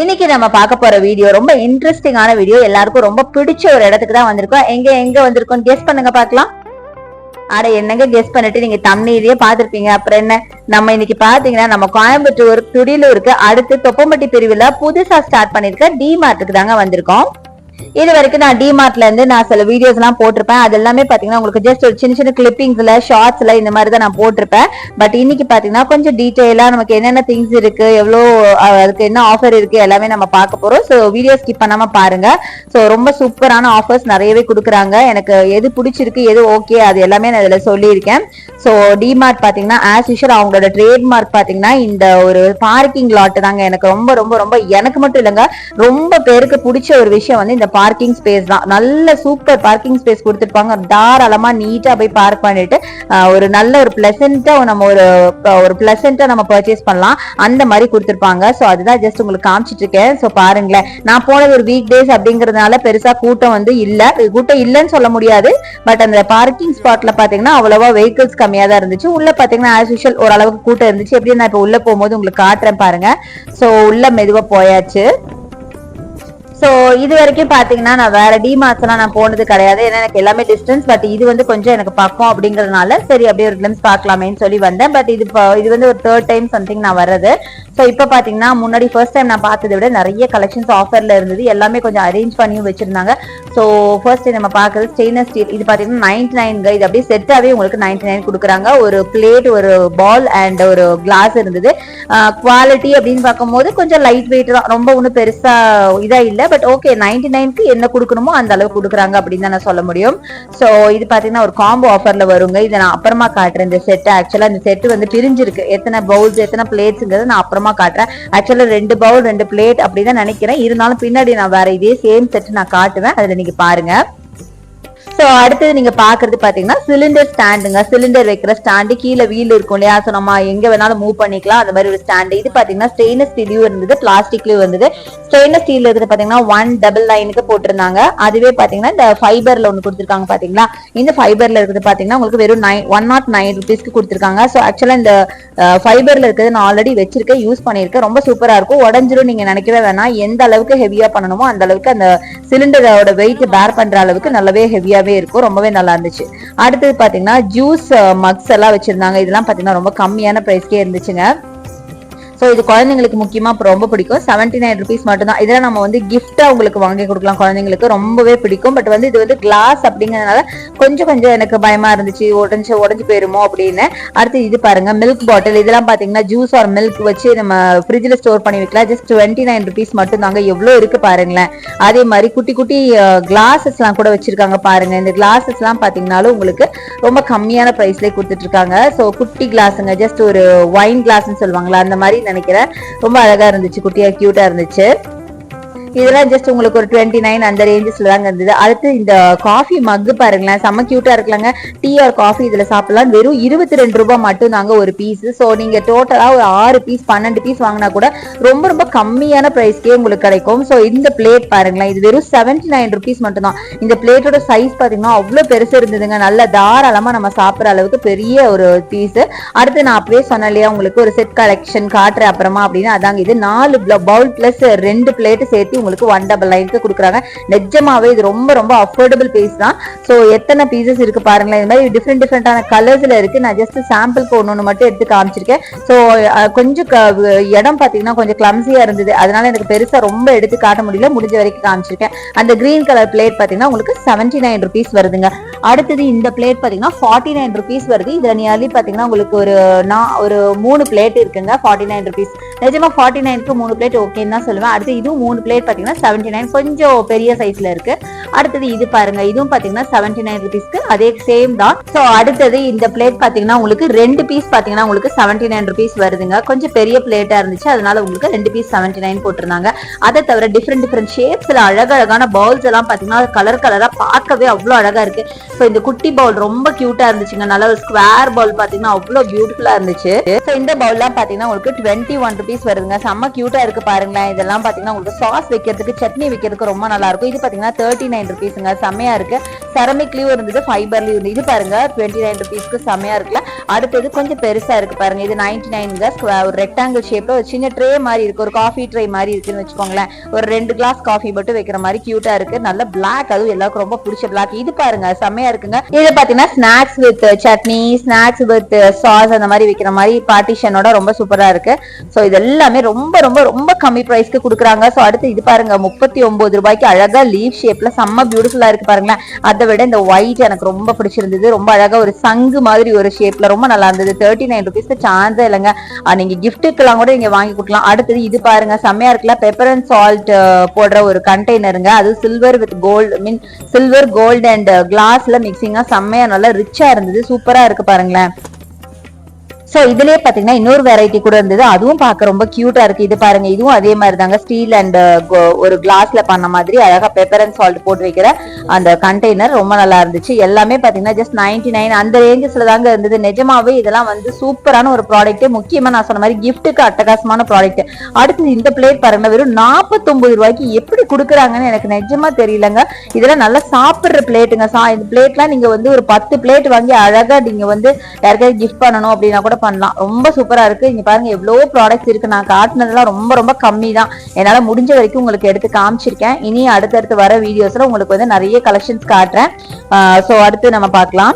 இன்னைக்கு நம்ம பார்க்க போற வீடியோ ரொம்ப இன்ட்ரெஸ்டிங்கான வீடியோ. எல்லாருக்கும் ரொம்ப பிடிச்ச ஒரு இடத்துக்கு தான் வந்திருக்கோம். எங்க வந்திருக்கோம் கெஸ் பண்ணுங்க பார்க்கலாம். அட என்னங்க கெஸ் பண்ணிட்டு நீங்க தம்ப்நெயிலே பாத்திருப்பீங்க. அப்புறம் என்ன, நம்ம இன்னைக்கு பாத்தீங்கன்னா நம்ம கோயம்புத்தூர் துடிலூருக்கு அடுத்து தொப்பம்பட்டி பிரிவுல புதுசா ஸ்டார்ட் பண்ணிருக்க டிமார்ட்டுக்கு தாங்க வந்திருக்கோம். இது வரைக்கும் நான் டிமார்ட்ல இருந்து நான் சில வீடியோஸ் எல்லாம் போட்டிருப்பேன். அது எல்லாமே பாத்தீங்கன்னா உங்களுக்கு ஜஸ்ட் ஒரு சின்ன சின்ன கிளிப்பிங்ஸ்ல ஷார்ட்ஸ்ல இந்த மாதிரி தான் நான் போட்டிருப்பேன். பட் இன்னைக்கு பாத்தீங்கன்னா கொஞ்சம் டீடைலா நமக்கு என்னென்ன திங்ஸ் இருக்கு, எவ்வளவு அதுக்கு என்ன ஆஃபர் இருக்கு எல்லாமே நம்ம பார்க்க போறோம். ஸோ வீடியோ ஸ்கிப் பண்ணாம பாருங்க. ஸோ ரொம்ப சூப்பரான ஆஃபர்ஸ் நிறையவே கொடுக்குறாங்க. எனக்கு எது பிடிச்சிருக்கு எது ஓகே அது எல்லாமே நான் இதுல சொல்லியிருக்கேன். ஸோ டிமார்ட் பாத்தீங்கன்னா ஆஸ் யூஷுவல் அவங்களோட ட்ரேட்மார்க் பாத்தீங்கன்னா இந்த ஒரு பார்க்கிங் லாட் தாங்க. எனக்கு ரொம்ப ரொம்ப ரொம்ப எனக்கு மட்டும் இல்லைங்க, ரொம்ப பேருக்கு பிடிச்ச ஒரு விஷயம் வந்து இந்த பார்க்கிங் ஸ்பேஸ் தான். நல்ல சூப்பர் பார்க்கிங் ஸ்பேஸ் கொடுத்துருப்பாங்க. தாராளமா நீட்டா போய் பார்க் பண்ணிட்டு ஒரு நல்ல ஒரு பிளசண்டா நம்ம ஒரு பிளசண்டா நம்ம பர்ச்சேஸ் பண்ணலாம், அந்த மாதிரி கொடுத்துருப்பாங்க. ஸோ அதுதான் ஜஸ்ட் உங்களுக்கு காமிச்சிட்டு இருக்கேன். ஸோ பாருங்களேன், நான் போனது ஒரு வீக் டேஸ் அப்படிங்கறதுனால பெருசா கூட்டம் வந்து கூட்டம் இல்லைன்னு சொல்ல முடியாது. பட் அந்த பார்க்கிங் ஸ்பாட்ல பாத்தீங்கன்னா அவ்வளவா வெஹிக்கிள்ஸ் கம்மியா தான் இருந்துச்சு. உள்ள பாத்தீங்கன்னா ஆஸ் யூஷுவல் ஓரளவுக்கு கூட்டம் இருந்துச்சு. எப்படி நான் இப்ப உள்ள போகும்போது உங்களுக்கு காட்டுறேன் பாருங்க. ஸோ உள்ள மெதுவா போயாச்சு. ஸோ இது வரைக்கும் பாத்தீங்கன்னா நான் வேற டிமார்ட்ஸ் எல்லாம் நான் போனது கிடையாது. ஏன்னா எனக்கு எல்லாமே டிஸ்டன்ஸ். பட் இது வந்து கொஞ்சம் எனக்கு பக்கம் அப்படிங்கறதுனால சரி அப்படியே ஒரு கிளிம்ஸ் பார்க்கலாமேன்னு சொல்லி வந்தேன். பட் இது வந்து ஒரு தேர்ட் டைம் சம்திங் நான் வர்றது. ஸோ இப்போ பாத்தீங்கன்னா முன்னாடி ஃபர்ஸ்ட் டைம் நான் பார்த்ததை விட நிறைய கலெக்ஷன்ஸ் ஆஃபர்ல இருந்தது. எல்லாமே கொஞ்சம் அரேஞ்ச் பண்ணியும் வச்சிருந்தாங்க. ஸோ ஃபர்ஸ்ட் நம்ம பார்க்கறது ஸ்டெயின்லெஸ் ஸ்டீல். இது பாத்தீங்கன்னா 99. இது அப்படியே செட்டாவே உங்களுக்கு 99 கொடுக்குறாங்க. ஒரு பிளேட், ஒரு பால் அண்ட் ஒரு கிளாஸ் இருந்தது. குவாலிட்டி அப்படின்னு பார்க்கும்போது கொஞ்சம் லைட் வெயிட் தான், ரொம்ப ஒன்றும் பெருசா இதா இல்லை. பட் ஓகே, 99க்கு என்ன கொடுக்கணுமோ அந்த அளவுக்கு கொடுக்குறாங்க அப்படின்னு தான் நான் சொல்ல முடியும். ஸோ இது பாத்தீங்கன்னா ஒரு காம்போ ஆஃபர்ல வருங்க. இதை நான் அப்புறமா காட்டுறேன். இந்த செட் ஆக்சுவலா இந்த செட் வந்து பிரிஞ்சிருக்கு. எத்தனை பவுல்ஸ் எத்தனை பிளேட்ஸ்ங்கிறது நான் அப்புறமா காட்டுறேன். ஆக்சுவலா 2 பவுல் 2 பிளேட் அப்படிதான் நினைக்கிறேன். இருந்தாலும் பின்னாடி நான் வேற இதே சேம் செட் நான் காட்டுவேன், அதுல நீங்க பாருங்க. சோ அடுத்தது நீங்க பாக்குறது பாத்தீங்கன்னா சிலிண்டர் ஸ்டாண்டுங்க. சிலிண்டர் வைக்கிற ஸ்டாண்டு, கீழே வீல் இருக்கும் இல்லையா, சோ நம்ம எங்க வேணாலும் மூவ் பண்ணிக்கலாம், அந்த மாதிரி ஒரு ஸ்டாண்டு. இது பாத்தீங்கன்னா ஸ்டெயின்லெஸ் ஸ்டீலும் இருந்தது, பிளாஸ்டிக்லயும் இருந்தது. ஸ்டெயின்லெஸ் ஸ்டீல் இருக்குது பாத்தீங்கன்னா 199க்கு போட்டிருந்தாங்க. அதுவே பாத்தீங்கன்னா இந்த ஃபைபர்ல ஒண்ணு கொடுத்துருக்காங்க பாத்தீங்களா, இந்த ஃபைபர்ல இருக்குது பாத்தீங்கன்னா உங்களுக்கு வெறும் 109 ருபீஸ்க்கு கொடுத்துருக்காங்க. சோ ஆக்சுவலா இந்த ஃபைபர்ல இருக்கிறது நான் ஆல்ரெடி வச்சிருக்கேன், யூஸ் பண்ணிருக்கேன். ரொம்ப சூப்பரா இருக்கும். உடஞ்சிரும் நீங்க நினைக்கவே வேணாம். எந்த அளவுக்கு ஹெவியா பண்ணணுமோ அந்த அளவுக்கு அந்த சிலிண்டரோட வெயிட் பேர் பண்ற அளவுக்கு நல்லாவே ஹெவியா இருக்கும். ரொம்பவே நல்லா இருந்துச்சு. அடுத்தது பாத்தீங்கன்னா ஜூஸ் மக்ஸ் எல்லாம் வச்சிருந்தாங்க. இதெல்லாம் பாத்தீங்கன்னா ரொம்ப கம்மியான பிரைஸ்க்கே இருந்துச்சுங்க. ஸோ இது குழந்தைங்களுக்கு முக்கியமா ரொம்ப பிடிக்கும். 79 ருபீஸ் மட்டும் தான். இதெல்லாம் நம்ம வந்து கிஃப்டா உங்களுக்கு வாங்கி கொடுக்கலாம், குழந்தைங்களுக்கு ரொம்பவே பிடிக்கும். பட் வந்து இது வந்து கிளாஸ் அப்படிங்கறதுனால கொஞ்சம் எனக்கு பயமா இருந்துச்சு, உடஞ்சு போயிருமோ அப்படின்னு. அடுத்து இது பாருங்க, மில்க் பாட்டில். இதெல்லாம் பாத்தீங்கன்னா ஜூஸ் ஆர் மில்க் வச்சு நம்ம ஃப்ரிட்ஜ்ல ஸ்டோர் பண்ணி வைக்கலாம். ஜஸ்ட் 29 ருபீஸ் மட்டும் தாங்க. எவ்வளவு இருக்கு பாருங்களேன். அதே மாதிரி குட்டி குட்டி கிளாஸஸ் எல்லாம் கூட வச்சிருக்காங்க பாருங்க. இந்த கிளாஸஸ் எல்லாம் பாத்தீங்கன்னாலும் உங்களுக்கு ரொம்ப கம்மியான பிரைஸ்லயே கொடுத்துட்டு இருக்காங்க. ஸோ குட்டி கிளாஸுங்க, ஜஸ்ட் ஒரு வைன் கிளாஸ்ன்னு சொல்லுவாங்களா அந்த மாதிரி நினைக்கிறேன். ரொம்ப அழகா இருந்துச்சு, குட்டியா கியூட்டா இருந்துச்சு. இதெல்லாம் ஜஸ்ட் உங்களுக்கு ஒரு 29 அந்த ரேஞ்சஸ்ல தாங்க இருந்தது. அடுத்து இந்த காஃபி மக்கு பாருங்களேன், செம்ம கியூட்டா இருக்கலாங்க. டீ ஆர் காஃபி இதுல சாப்பிடலாம். வெறும் 22 ரூபாய் மட்டும் தாங்க ஒரு பீஸ். ஸோ நீங்க டோட்டலா ஒரு 6 பீஸ் 12 பீஸ் வாங்கினா கூட ரொம்ப ரொம்ப கம்மியான பிரைஸ்க்கே உங்களுக்கு கிடைக்கும். ஸோ இந்த பிளேட் பாருங்களேன், இது வெறும் 79 ருபீஸ் மட்டும் தான். இந்த பிளேட்டோட சைஸ் பாத்தீங்கன்னா அவ்வளவு பெருசு இருந்ததுங்க. நல்ல தாராளமா நம்ம சாப்பிடுற அளவுக்கு பெரிய ஒரு பீஸ். அடுத்து நான் அப்பவே சொன்னேன் இல்லையா உங்களுக்கு ஒரு செட் கலெக்ஷன் காட்டுறேன் அப்புறமா அப்படின்னு. அதாங்க இது 4 பவுல் பிளஸ் 2 பிளேட் சேர்த்து உங்களுக்கு 199க்கு கொடுக்குறாங்க. நிஜமாவே இது ரொம்ப ரொம்ப அஃபோர்டபிள் பீஸ் தான். சோ எத்தனை பீசஸ் இருக்கு பாருங்களேன். இந்த மாதிரி டிஃப்ரெண்டான கலர்ஸ்ல இருக்கு. நான் ஜஸ்ட் சாம்பிளுக்கு ஒன்னு மட்டும் எடுத்து காமிச்சிருக்கேன். சோ கொஞ்சம் இடம் பாத்தீங்கன்னா கொஞ்சம் கிளம்சியா இருந்தது, அதனால எனக்கு பெருசா ரொம்ப எடுத்து காட்ட முடியல, முடிஞ்ச வரைக்கும் காமிச்சிருக்கேன். அந்த கிரீன் கலர் பிளேட் பாத்தீங்கன்னா உங்களுக்கு 79 ருபீஸ் வருதுங்க. அடுத்தது இந்த பிளேட் பாத்தீங்கன்னா 49 ருபீஸ் வருது. இதுல நியர்லி பாத்தீங்கன்னா உங்களுக்கு ஒரு 3 பிளேட் இருக்குங்க. 49 ருபீஸ். நிஜமா 49க்கு 3 பிளேட் ஓகேன்னு தான் சொல்லுவேன். அடுத்து இதுவும் 3 பிளேட் 79, கொஞ்சம் பெரிய சைஸ்ல இருக்கு. அடுத்தது இது பாருங்க, இதுவும் பாத்தீங்கன்னா 79 ருபீஸ்க்கு அதே சேம் தான். சோ அடுத்தது இந்த பிளேட் பாத்தீங்கன்னா உங்களுக்கு 2 பீஸ் பாத்தீங்கன்னா உங்களுக்கு 79 ருபீஸ் வருதுங்க. கொஞ்சம் பெரிய பிளேட்டா இருந்துச்சு, அதனால உங்களுக்கு 2 பீஸ் 79 போட்டிருந்தாங்க. அதை தவிர டிஃப்ரெண்ட் ஷேப்ஸ்ல அழகழகான பவுல்ஸ் எல்லாம் பாத்தீங்கன்னா கலர் கலரா பார்க்கவே அவ்வளவு அழகா இருக்கு. சோ இந்த குட்டி பவுல் ரொம்ப கியூட்டா இருந்துச்சுங்க. நல்ல ஒரு ஸ்கொயர் பவுல் பாத்தீங்கன்னா அவ்வளவு பியூட்டிஃபுல்லா இருந்துச்சு. சோ இந்த பவுல் எல்லாம் பாத்தீங்கன்னா உங்களுக்கு 21 ருபீஸ் வருதுங்க. செம்ம கியூட்டா இருக்கு பாருங்களேன். இதெல்லாம் பாத்தீங்கன்னா உங்களுக்கு சாஸ் வைக்கிறதுக்கு, சட்னி வைக்கிறதுக்கு ரொம்ப நல்லா இருக்கும். இது பாத்தீங்கன்னா 39 ருபீஸ்ங்க. செம்மையா இருக்கு. செரமிக்லயும் இருந்தது, ஃபைபர்லயும் இருந்தது. இது பாருங்க 29 ருபீஸ்க்கு செம்மையா இருக்குல்ல. அடுத்தது கொஞ்சம் பெருசா இருக்கு பாருங்க, இது 99 ஒரு ரெக்டாங்கிள் ஷேப்ல ஒரு சின்ன ட்ரே மாதிரி இருக்கு, ஒரு காஃபி ட்ரே மாதிரி இருக்குன்னு வச்சுக்கோங்களேன். ஒரு 2 கிளாஸ் காஃபி மட்டும் வைக்கிற மாதிரி கியூட்டா இருக்கு, நல்ல பிளாக், அதுவும் எல்லாருக்கும் ரொம்ப பிடிச்ச பிளாக். இது பாருங்க செம்மையா இருக்குங்க. இது பாத்தீங்கன்னா snacks with chutney, snacks with sauce அந்த மாதிரி வைக்கிற மாதிரி பார்ட்டிஷனோட ரொம்ப சூப்பரா இருக்கு. சோ இது எல்லாமே ரொம்ப ரொம்ப ரொம்ப கம்மி பிரைஸ்க்கு கொடுக்குறாங்க. சோ அடுத்து இது பாருங்க 39 ரூபாய்க்கு அழகா லீஃப் ஷேப்ல செம்ம பியூட்டிஃபுல்லா இருக்கு பாருங்களேன். அதை விட இந்த ஒயிட் எனக்கு ரொம்ப பிடிச்சிருந்தது, ரொம்ப அழகா ஒரு சங்கு மாதிரி ஒரு ஷேப்ல ரொம்ப நல்லா இருந்தது. 39 ருபீஸ்க்கு சான்ஸே இல்லைங்க, நீங்க கிஃப்ட்டுக்கெல்லாம் கூட நீங்க வாங்கி கொடுக்கலாம். அடுத்தது இது பாருங்க செம்மையா இருக்குல்ல, பெப்பர் அண்ட் சால்ட் போடுற ஒரு கண்டெய்னருங்க, அது silver with gold, mean silver gold and கிளாஸ்ல மிக்சிங்கா செம்மையா நல்லா ரிச்சா இருந்தது, சூப்பரா இருக்கு பாருங்களேன். சோ இதுலயே பாத்தீங்கன்னா இன்னொரு வெரைட்டி கூட இருந்தது, அதுவும் பார்க்க ரொம்ப கியூட்டா இருக்கு. இது பாருங்க, இதுவும் அதே மாதிரி தாங்க, ஸ்டீல் அண்ட் ஒரு கிளாஸ்ல பண்ண மாதிரி அழகா பெப்பர் அண்ட் சால்ட் போட்டு வைக்கிற அந்த கண்டெய்னர் ரொம்ப நல்லா இருந்துச்சு. எல்லாமே பாத்தீங்கன்னா ஜஸ்ட் 99 அந்த ரேஞ்சஸ்ல தாங்க இருந்தது. நிஜமாவே இதெல்லாம் வந்து சூப்பரான ஒரு ப்ராடக்ட், முக்கியமா நான் சொன்ன மாதிரி கிஃப்ட்டுக்கு அட்டகாசமான ப்ராடக்ட். அடுத்து இந்த பிளேட் பாருங்க, வெறும் 49 ரூபாய்க்கு எப்படி கொடுக்குறாங்கன்னு எனக்கு நிஜமா தெரியலங்க. இதெல்லாம் நல்லா சாப்பிடுற பிளேட்டுங்க. இந்த பிளேட்லாம் நீங்க வந்து ஒரு 10 பிளேட் வாங்கி அழகா நீங்க வந்து யாருக்காவது கிஃப்ட் பண்ணணும் அப்படின்னா கூட பண்ணலாம். ரொம்ப சூப்பரா இருக்கு. இங்க பாருங்க எவ்வளவு ப்ராடக்ட்ஸ் இருக்கு, நான் காட்டினதெல்லாம் ரொம்ப ரொம்ப கம்மி தான், என்னால முடிஞ்ச வரைக்கும் உங்களுக்கு எடுத்து காமிச்சிருக்கேன். இனி அடுத்தடுத்து வர வீடியோஸ்ல உங்களுக்கு வந்து நிறைய கலெக்ஷன்ஸ் காட்டுறேன். சோ அடுத்து நம்ம பார்க்கலாம்.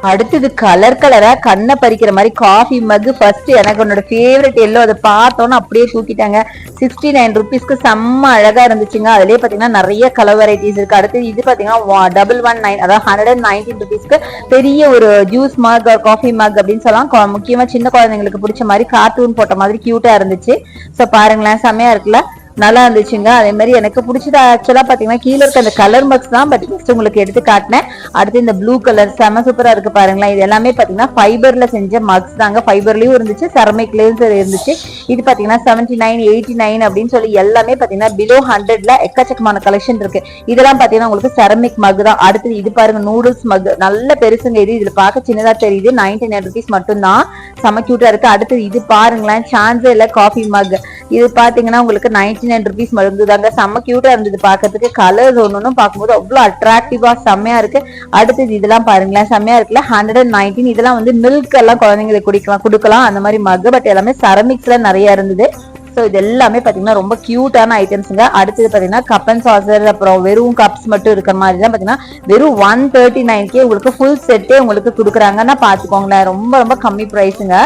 அடுத்தது கலர் கலரா கண்ணை பறிக்கிற மாதிரி காஃபி மக். ஃபர்ஸ்ட் எனக்கு உன்னோட ஃபேவரட் எல்லோ, அதை பார்த்தோன்னு அப்படியே தூக்கிட்டாங்க. 69 ருபீஸ்க்கு செம்ம அழகா இருந்துச்சுங்க. அதுலயே பாத்தீங்கன்னா நிறைய கலர் வெரைட்டிஸ் இருக்கு. அடுத்து இது பாத்தீங்கன்னா 119, அதாவது 119 ருபீஸ்க்கு பெரிய ஒரு ஜூஸ் மக், காஃபி மக் அப்படின்னு சொல்லலாம். முக்கியமா சின்ன குழந்தைங்களுக்கு பிடிச்ச மாதிரி கார்ட்டூன் போட்ட மாதிரி கியூட்டா இருந்துச்சு. சோ பாருங்களேன் செம்மையா இருக்குல்ல, நல்லா இருந்துச்சுங்க. அதே மாதிரி எனக்கு பிடிச்சது ஆக்சுவலா பாத்தீங்கன்னா கீழே இருக்க அந்த கலர் மக்ஸ் தான், பட் ஜஸ்ட் உங்களுக்கு எடுத்து காட்டினேன். அடுத்து இந்த ப்ளூ கலர் செம சூப்பரா இருக்கு பாருங்களேன். இது எல்லாமே பாத்தீங்கன்னா ஃபைபர்ல செஞ்ச மக்ஸ் தாங்க, ஃபைபர்லயும் இருந்துச்சு, செரமிக்லயும் இருந்துச்சு. இது பாத்தீங்கன்னா 79, 89 அப்படின்னு சொல்லி எல்லாமே பாத்தீங்கன்னா பிலோ 100ல எக்கச்சக்கமான கலெக்ஷன் இருக்கு. இதெல்லாம் பாத்தீங்கன்னா உங்களுக்கு செரமிக் மக் தான். அடுத்து இது பாருங்க நூடுல்ஸ் மக், நல்ல பெருசுங்க. இதுல பார்க்க சின்னதா தெரியுது, 99 ருபீஸ் மட்டும் தான், செம கியூட்டா இருக்கு. அடுத்து இது பாருங்களேன், சான்ஸே இல்ல காஃபி மக். இது பாத்தீங்கன்னா உங்களுக்கு 99 ருபீஸ் மருந்துதாங்க, செம்ம கியூட்டா இருந்தது பாக்கிறதுக்கு. கலர்ஸ் ஒன்னும் பார்க்கும்போது அவ்வளவு அட்ராக்டிவா செம்மையா இருக்கு. அடுத்தது இதெல்லாம் பாருங்களேன் செம்மையா இருக்குல்ல, 119. இதெல்லாம் வந்து மில்க் எல்லாம் குழந்தைங்களுக்கு கொடுக்கலாம் அந்த மாதிரி மக், பட் எல்லாமே செரமிக்ஸ்ல நிறைய இருந்தது. ஸோ இது எல்லாமே பாத்தீங்கன்னா ரொம்ப கியூட்டான ஐட்டம்ஸுங்க. அடுத்தது பாத்தீங்கன்னா கப் அண்ட் சாசர், அப்புறம் வெறும் கப்ஸ் மட்டும் இருக்கிற மாதிரி தான் பாத்தீங்கன்னா வெறும் 139 உங்களுக்கு ஃபுல் செட்டே உங்களுக்கு கொடுக்குறாங்கன்னா பாத்துக்கோங்களேன், ரொம்ப ரொம்ப கம்மி பிரைஸுங்க.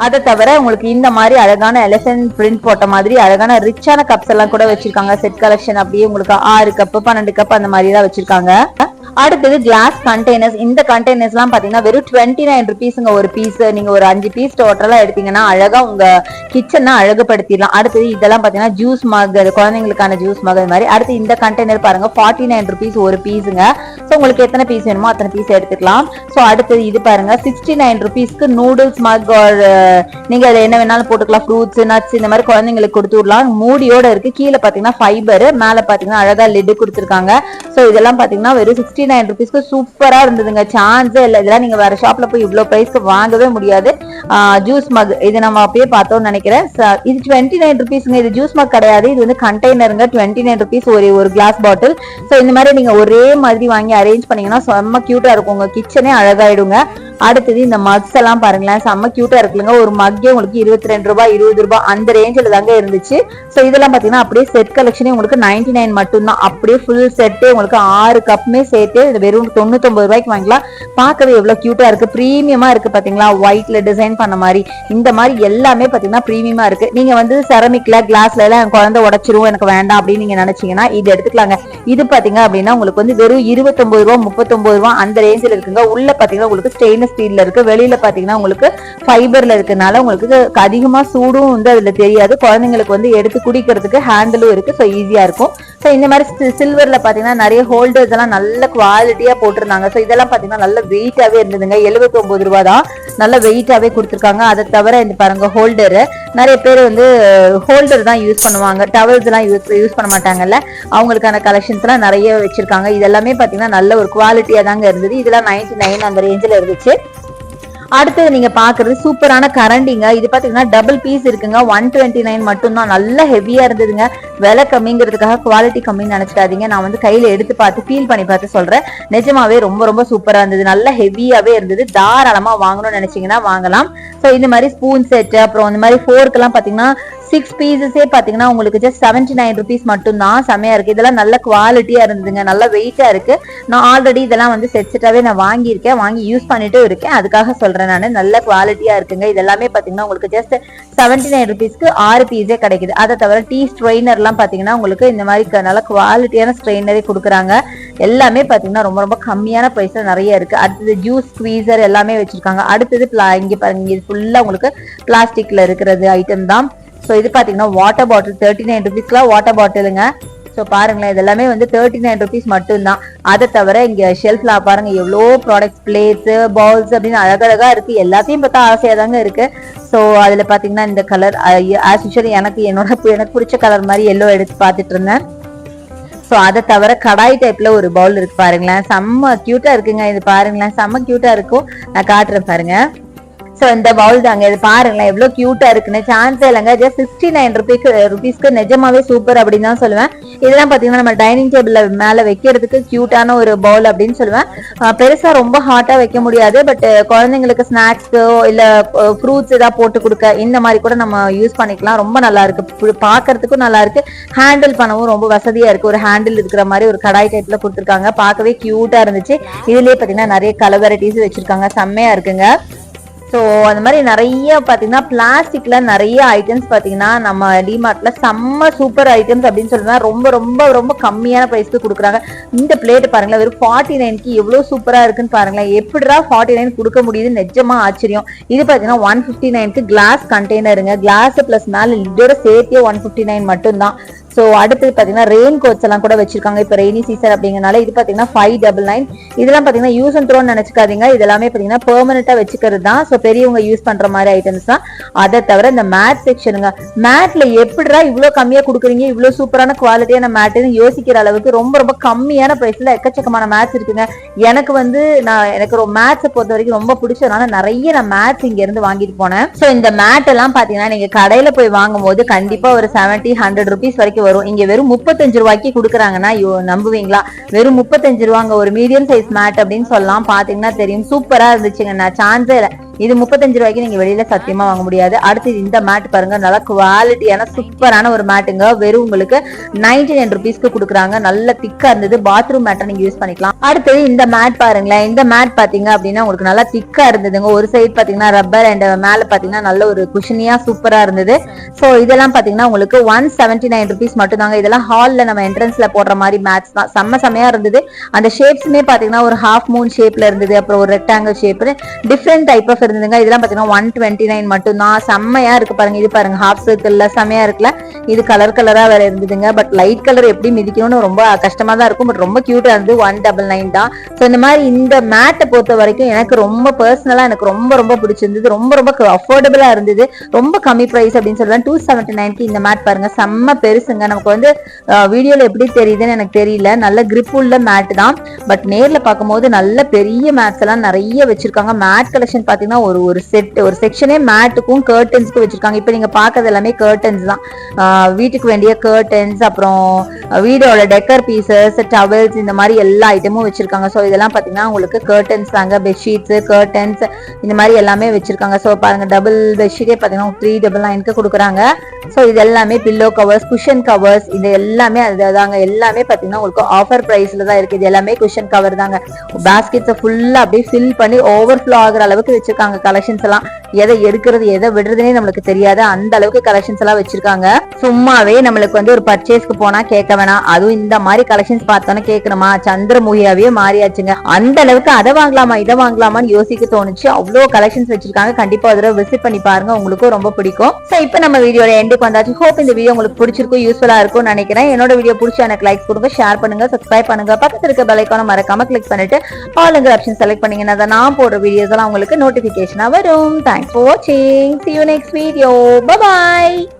அதை தவிர உங்களுக்கு இந்த மாதிரி அழகான எலிஃபென்ட் பிரிண்ட் போட்ட மாதிரி அழகான ரிச்சான கப்ஸ் எல்லாம் கூட வச்சிருக்காங்க. செட் கலெக்ஷன் அப்படியே உங்களுக்கு 6 கப் 12 கப் அந்த மாதிரி தான் வச்சிருக்காங்க. அடுத்தது கிளாஸ் கண்டெய்னர்ஸ். இந்த கண்டெய்னர்ஸ் எல்லாம் பாத்தீங்கன்னா வெறும் 29 ருபீஸ்ங்க ஒரு பீஸ். நீங்க ஒரு 5 பீஸ் டோட்டலா எடுத்தீங்கன்னா அழகா உங்க கிச்சனை அழகுபடுத்திடலாம். அடுத்தது இதெல்லாம் பாத்தீங்கன்னா ஜூஸ் மக், குழந்தைங்களுக்கான ஜூஸ் மக் மாதிரி. அடுத்து இந்த கண்டெய்னர் பாருங்க 49 ருபீஸ் ஒரு பீஸுங்க. ஸோ உங்களுக்கு எத்தனை பீஸ் வேணுமோ அத்தனை பீஸ் எடுத்துக்கலாம். ஸோ அடுத்தது இது பாருங்க 69 ருபீஸ்க்கு நூடுல்ஸ் மக், நீங்க அதுல என்ன வேணாலும் போட்டுக்கலாம், ஃப்ரூட்ஸ் நட்ஸ் இந்த மாதிரி குழந்தைங்களுக்கு கொடுத்து விடலாம். மூடியோட இருக்கு. கீழே பாத்தீங்கன்னா ஃபைபர், மேல பாத்தீங்கன்னா அழகா லிட் கொடுத்துருக்காங்க. ஸோ இதெல்லாம் பாத்தீங்கன்னா வெறும் 69 ருபீஸ்க்கு சூப்பரா இருந்ததுங்க, சான்ஸே இல்லை. இதெல்லாம் நீங்க வேற ஷாப்ல போய் இவ்வளவு பிரைஸ்க்கு வாங்கவே முடியாது. ஜூஸ் மக் இது நம்ம அப்பயே பார்த்தோம்னு நினைக்கிறேன். இது 29 ருபீஸ்ங்க. இது ஜூஸ் மக் கிடையாது, இது வந்து கண்டெய்னருங்க. 29 ருபீஸ் ஒரு கிளாஸ் பாட்டில். ஸோ இந்த மாதிரி நீங்க ஒரே மாதிரி வாங்கி அரேஞ்ச் பண்ணீங்கன்னா செம்ம கியூட்டா இருக்கும், உங்க கிச்சனே அழகாயிடுங்க. அடுத்தது இந்த மக்ஸ் எல்லாம் பாருங்களேன், செம்ம கியூட்டா இருக்குங்க. ஒரு மக்கே உங்களுக்கு 22 ரூபாய் 20 ரூபாய் அந்த ரேஞ்சில தாங்க இருந்துச்சு. சோ இதெல்லாம் பாத்தீங்கன்னா அப்படியே செட் கலெக்ஷனே உங்களுக்கு 99 மட்டும் தான். அப்படியே ஃபுல் செட்டே உங்களுக்கு 6 கப்புமே சேர்த்து வெறும் 99 ரூபாய்க்கு வாங்கலாம். பார்க்கவே எவ்வளவு கியூட்டா இருக்கு, பிரீமியமா இருக்கு பாத்தீங்களா, ஒயிட்ல டிசைன் பண்ண மாதிரி. இந்த மாதிரி எல்லாமே பாத்தீங்கன்னா பிரீமியமா இருக்கு. நீங்க வந்து செரமிக்ல கிளாஸ்ல எல்லாம் என் குழந்தை உடைச்சிரும் எனக்கு வேண்டாம் அப்படின்னு நீங்க நினைச்சீங்கன்னா இது எடுத்துக்கலாங்க. இது பாத்தீங்க அப்படின்னா உங்களுக்கு வந்து வெறும் 29 ரூபாய் 39 ரூபாய் அந்த ரேஞ்சில் இருக்குங்க. உள்ள பாத்தீங்கன்னா உங்களுக்கு ஸ்டெயின்லெஸ் ஸ்டீல்ல இருக்கு, வெளியில பாத்தீங்கன்னா உங்களுக்கு ஃபைபர்ல இருக்கனால உங்களுக்கு அதிகமா சூடும் வந்து அதுல தெரியாது. குழந்தைங்களுக்கு வந்து எடுத்து குடிக்கிறதுக்கு ஹேண்டிலும் இருக்கு, ஸோ ஈஸியா இருக்கும். ஸோ இந்த மாதிரி சில்வர்ல பாத்தீங்கன்னா நிறைய ஹோல்டர்ஸ் எல்லாம் நல்ல குவாலிட்டியா போட்டிருந்தாங்க. ஸோ இதெல்லாம் பாத்தீங்கன்னா நல்ல வெயிட்டாவே இருந்ததுங்க. 79 ரூபாய் தான், நல்ல வெயிட்டாவே கொடுத்துருக்காங்க. அதை தவிர இந்த பாருங்க ஹோல்டர், நிறைய பேர் வந்து ஹோல்டர் தான் யூஸ் பண்ணுவாங்க, டவல்ஸ் எல்லாம் யூஸ் பண்ண மாட்டாங்கல்ல, அவங்களுக்கான கலெக்ஷன்ஸ் எல்லாம் நிறைய வச்சிருக்காங்க. இதெல்லாமே பாத்தீங்கன்னா நல்ல ஒரு குவாலிட்டியா தாங்க இருந்தது. இதெல்லாம் 99 அந்த ரேஞ்சில் இருந்துச்சு. அடுத்து நீங்க பாக்குறது சூப்பரான கரண்டிங்க. இது பாத்தீங்கன்னா டபுள் பீஸ் இருக்குங்க. 129 மட்டும் தான். நல்ல ஹெவியா இருந்ததுங்க. விலை கம்மிங்கிறதுக்காக குவாலிட்டி கம்மின்னு நினைச்சிடாதீங்க. நான் வந்து கையில எடுத்து பார்த்து ஃபீல் பண்ணி பார்த்து சொல்றேன். நிஜமாவே ரொம்ப ரொம்ப சூப்பரா இருந்தது. நல்ல ஹெவியாவே இருந்தது. தாராளமா வாங்கணும்னு நினைச்சீங்கன்னா வாங்கலாம். சோ இந்த மாதிரி ஸ்பூன் செட், அப்புறம் இந்த மாதிரி ஃபோர்க் எல்லாம் பாத்தீங்கன்னா 6 பீசஸே பாத்தீங்கன்னா உங்களுக்கு ஜஸ்ட் 79 ருபீஸ் மட்டும் தான். செமையா இருக்கு. இதெல்லாம் நல்ல குவாலிட்டியா இருந்ததுங்க. நல்ல வெயிட்டா இருக்கு. நான் ஆல்ரெடி இதெல்லாம் வந்து செட்டாவே நான் வாங்கியிருக்கேன், வாங்கி யூஸ் பண்ணிட்டு இருக்கேன். அதுக்காக சொல்றேன் நான். நல்ல குவாலிட்டியா இருக்குங்க. இதெல்லாமே பாத்தீங்கன்னா உங்களுக்கு ஜஸ்ட் 79 ருபீஸ்க்கு 6 பீஸே கிடைக்குது. அதை தவிர டீ ஸ்ட்ரெயினர் எல்லாம் பாத்தீங்கன்னா உங்களுக்கு இந்த மாதிரி நல்ல குவாலிட்டியான ஸ்ட்ரெயினரே கொடுக்குறாங்க. எல்லாமே பாத்தீங்கன்னா ரொம்ப ரொம்ப கம்மியான பிரைஸ்ல நிறைய இருக்கு. அடுத்தது ஜூஸ் ஸ்குவீசர் எல்லாமே வச்சிருக்காங்க. அடுத்தது இங்க பாருங்க, இது ஃபுல்லா உங்களுக்கு பிளாஸ்டிக்ல இருக்கிறது ஐட்டம் தான். ஸோ இது பாத்தீங்கன்னா வாட்டர் பாட்டில் 39 ருபீஸ்க்குலாம் வாட்டர் பாட்டிலுங்க. ஸோ பாருங்களேன், இது எல்லாமே வந்து 39 ருபீஸ் மட்டும்தான். அதை தவிர இங்க ஷெல்ஃப்ல பாருங்க எவ்வளோ ப்ராடக்ட்ஸ், பிளேட்ஸ், பவுல்ஸ் அப்படின்னு அழகழகா இருக்கு. எல்லாத்தையும் பார்த்தா ஆசையா தாங்க இருக்கு. ஸோ அதுல பாத்தீங்கன்னா இந்த கலர் ஆஸ் யூஷுவல் எனக்கு பிடிச்ச கலர் மாதிரி எல்லோ எடுத்து பார்த்துட்டு இருந்தேன். ஸோ அதை தவிர கடாய் டைப்ல ஒரு பவுல் இருக்கு பாருங்களேன். செம்ம கியூட்டா இருக்குங்க. இது பாருங்களேன், செம்ம கியூட்டா இருக்கும். நான் காட்டுறேன் பாருங்க. சோ இந்த பவுல் தாங்க. இது பாருங்களேன் எவ்வளவு கியூட்டா இருக்குன்னு. சான்ஸே இல்லைங்க. ஜஸ்ட் 69 ருபீஸ்க்கு நிஜமாவே சூப்பர் அப்படின்னு தான் சொல்லுவேன். இதெல்லாம் பாத்தீங்கன்னா நம்ம டைனிங் டேபிள்ல மேல வைக்கிறதுக்கு கியூட்டான ஒரு பவுல் அப்படின்னு சொல்லுவேன். பெருசா ரொம்ப ஹாட்டா வைக்க முடியாது. பட் குழந்தைங்களுக்கு ஸ்நாக்ஸ்க்கோ இல்ல ஃப்ரூட்ஸ் ஏதாவது போட்டு கொடுக்க இந்த மாதிரி கூட நம்ம யூஸ் பண்ணிக்கலாம். ரொம்ப நல்லா இருக்கு, பாக்குறதுக்கும் நல்லா இருக்கு, ஹேண்டில் பண்ணவும் ரொம்ப வசதியா இருக்கு. ஒரு ஹேண்டில் இருக்கிற மாதிரி ஒரு கடாய் டைப்ல கொடுத்துருக்காங்க. பார்க்கவே கியூட்டா இருந்துச்சு. இதுலயே பாத்தீங்கன்னா நிறைய கலர் வெரைட்டிஸ் வச்சிருக்காங்க. செம்மையா இருக்குங்க. ஸோ அந்த மாதிரி நிறைய பார்த்தீங்கன்னா பிளாஸ்டிக்ல நிறைய ஐட்டம்ஸ் பார்த்தீங்கன்னா நம்ம டிமார்ட்ல செம்ம சூப்பர் ஐட்டம்ஸ் அப்படின்னு சொல்லுவேன். ரொம்ப ரொம்ப ரொம்ப கம்மியான ப்ரைஸ்க்கு கொடுக்குறாங்க. இந்த பிளேட் பாருங்களேன், வெறும் 49க்கு எவ்வளோ சூப்பரா இருக்குன்னு பாருங்களேன். எப்படிடா 49 கொடுக்க முடியுது, நிஜமா ஆச்சரியம். இது பார்த்தீங்கன்னா 159க்கு கிளாஸ் கண்டெய்னருங்க. கிளாஸ் பிளஸ் மேல இதோட சேர்த்தே 159 மட்டும்தான். ஸோ அடுத்தது பார்த்தீங்கன்னா ரெயின் கோட்ஸ் எல்லாம் கூட வச்சிருக்காங்க. இப்போ ரெய்னி சீசன் அப்படிங்கறனால இது பார்த்தீங்கன்னா 599. இதெல்லாம் பார்த்தீங்கன்னா யூஸ் அண்ட் த்ரோன்னு நினைச்சுக்காதீங்க. இதெல்லாமே பார்த்தீங்கன்னா பெர்மனண்டா வச்சுக்கிறது தான். ஸோ பெரியவங்க யூஸ் பண்ற மாதிரி ஐட்டம்ஸ் தான். அதை தவிர இந்த மேட் செக்ஷனுங்க. மேட்ல எப்படிடா இவ்வளோ கம்மியா கொடுக்குறீங்க, இவ்வளோ சூப்பரான குவாலிட்டியான மேட்டுன்னு யோசிக்கிற அளவுக்கு ரொம்ப ரொம்ப கம்மியான பிரைஸ்ல எக்கச்சக்கமான மேட்ஸ் இருக்குங்க. எனக்கு வந்து எனக்கு ஒரு மேட்ஸை பொறுத்த வரைக்கும் ரொம்ப பிடிச்சதுனால நிறைய நான் மேட்ஸ் இங்க இருந்து வாங்கிட்டு போனேன். ஸோ இந்த மேட் எல்லாம் பாத்தீங்கன்னா நீங்க கடையில போய் வாங்கும் போது கண்டிப்பா ஒரு 70-100 ருபீஸ் வரைக்கும் வரும். இங்க வெறும் 35 ரூபாய்க்கு கொடுக்குறாங்கன்னா நம்புவீங்களா? வெறும் 35 ரூபாங்க ஒரு மீடியம் சைஸ் மேட் அப்படின்னு சொல்லலாம். பாத்தீங்கன்னா தெரியும், சூப்பரா இருந்துச்சுங்க. நான் சான்ஸே இல்லை. இது 35 ரூபாய்க்கு நீங்க வெளியில சத்தியமா வாங்க முடியாது. அடுத்து இந்த மேட் பாருங்க, நல்ல குவாலிட்டியான சூப்பரான ஒரு மேட்டுங்க. வெறும் உங்களுக்கு 99 ருபீஸ்க்கு கொடுக்குறாங்க. நல்ல திக்கா இருந்தது. பாத்ரூம் மேட்டை நீங்க யூஸ் பண்ணிக்கலாம். அடுத்தது இந்த மேட் பாருங்களேன். இந்த மேட் பாத்தீங்க அப்படின்னா உங்களுக்கு நல்லா திக்கா இருந்ததுங்க. ஒரு சைடு பாத்தீங்கன்னா ரப்பர் அண்ட் மேல பாத்தீங்கன்னா நல்ல ஒரு குஷனியா சூப்பரா இருந்தது. சோ இதெல்லாம் பாத்தீங்கன்னா உங்களுக்கு 179 ருபீஸ் மட்டும் தாங்க. இதெல்லாம் ஹால்ல நம்ம என்ட்ரன்ஸ்ல போடுற மாதிரி மேட்ஸ் தான். செம்மையா இருந்தது. அந்த ஷேப்ஸுமே பாத்தீங்கன்னா ஒரு ஹாஃப் மூன் ஷேப்ல இருந்தது, அப்புறம் ஒரு rectangle shape, different type of இருந்ததுங்க. இதெல்லாம் பாத்தீங்கன்னா 129 மட்டும் தான். செம்மையா இருக்கு பாருங்க. இது பாருங்க ஹாஃப் சர்க்கிள்ல செம்மையா இருக்குல்ல. இது கலர் கலரா வேற இருந்ததுங்க. பட் லைட் கலர் எப்படி மிதிக்கணும்னு ரொம்ப கஷ்டமா தான் இருக்கும். பட் ரொம்ப கியூட்டா இருந்து 199 தான். ஸோ இந்த மாதிரி இந்த மேட்டை பொறுத்த வரைக்கும் எனக்கு ரொம்ப பர்சனலா எனக்கு ரொம்ப ரொம்ப பிடிச்சிருந்தது. ரொம்ப ரொம்ப அஃபோர்டபுளா இருந்தது. ரொம்ப கம்மி பிரைஸ் அப்படின்னு சொல்லுவேன். 279க்கு இந்த மேட் பாருங்க, செம்ம பெருசுங்க. நமக்கு வந்து வீடியோல எப்படி தெரியுதுன்னு எனக்கு தெரியல. நல்ல கிரிப் உள்ள மேட் தான். பட் நேர்ல பார்க்கும்போது நல்ல பெரிய மேட்ஸ் எல்லாம் நிறைய வச்சிருக்காங்க. மேட் கலெக்ஷன் பாத்தீங்கன்னா ஒரு செட் ஒரு செக்ஷனே மேட்டுக்கும் கர்டன்ஸ்க்கும் வச்சிருக்காங்க. இப்ப நீங்க பாக்குறது எல்லாமே கர்டன்ஸ் தான். வீட்டுக்கு வேண்டிய கர்டன்ஸ், அப்புறம் வீடோட டெக்கர் பீசஸ், டவல்ஸ், இந்த மாதிரி எல்லா ஐட்டமும் வச்சிருக்காங்க. ஸோ இதெல்லாம் பாத்தீங்கன்னா உங்களுக்கு கர்டன்ஸ் தாங்க. பெட்ஷீட்ஸ், கர்டன்ஸ், இந்த மாதிரி எல்லாமே வச்சிருக்காங்க. ஸோ பாருங்க, டபுள் பெட்ஷீட்டே பாத்தீங்கன்னா 399க்கு கொடுக்குறாங்க. ஸோ இது எல்லாமே பில்லோ கவர்ஸ், குஷன் கவர்ஸ், இது எல்லாமே அதுதாங்க. எல்லாமே பாத்தீங்கன்னா உங்களுக்கு ஆஃபர் பிரைஸ்ல தான் இருக்கு. இது எல்லாமே குஷன் கவர் தாங்க. பாஸ்கெட்ஸை ஃபுல்லா அப்படியே ஃபில் பண்ணி ஓவர்ஃப்ளோ ஆகுற அளவுக்கு வச்சிருக்காங்க. கலெக்ஷன்ஸ் எல்லாம் எதை எடுக்கிறது எதை விடுறதுனே நம்மளுக்கு தெரியாது, அந்த அளவுக்கு கலெக்ஷன்ஸ் எல்லாம் வச்சிருக்காங்க. சும்மாவே நம்மளுக்கு வந்து ஒரு பர்ச்சேஸ்க்கு போனா கேட்க வேணாம், அதுவும் இந்த மாதிரி கலெக்ஷன்ஸ் பார்த்தோன்னா கேட்கணுமா, சந்திரமுகியாவே மாறியாச்சுங்க. அந்த அளவுக்கு அதை வாங்கலாமா இதை வாங்கலாமான்னு யோசிக்க தோணுச்சு. அவ்வளவு கலெக்ஷன்ஸ் வச்சிருக்காங்க. கண்டிப்பா ஒரு தடவை விசிட் பண்ணி பாருங்க, உங்களுக்கும் ரொம்ப பிடிக்கும். சோ இப்போ நம்ம வீடியோட எண்டுக்கு வந்தாச்சு. ஹோப் இந்த வீடியோ உங்களுக்கு பிடிச்சிருக்கும், யூஸ்ஃபுல்லா இருக்கும் நினைக்கிறேன். என்னோட வீடியோ பிடிச்சா எனக்கு லைக் கொடுங்க, ஷேர் பண்ணுங்க, சப்ஸ்கிரைப் பண்ணுங்க, பக்கத்துல இருக்க பெல் ஐகானை மறக்காம கிளிக் பண்ணிட்டு ஆல்ங்கிற ஆப்ஷன் செலக்ட் பண்ணீங்கன்னா நான் போடுற வீடியோஸ் எல்லாம் உங்களுக்கு நோட்டிபிகேஷனா வரும். Thanks for watching. See you next video. Bye bye.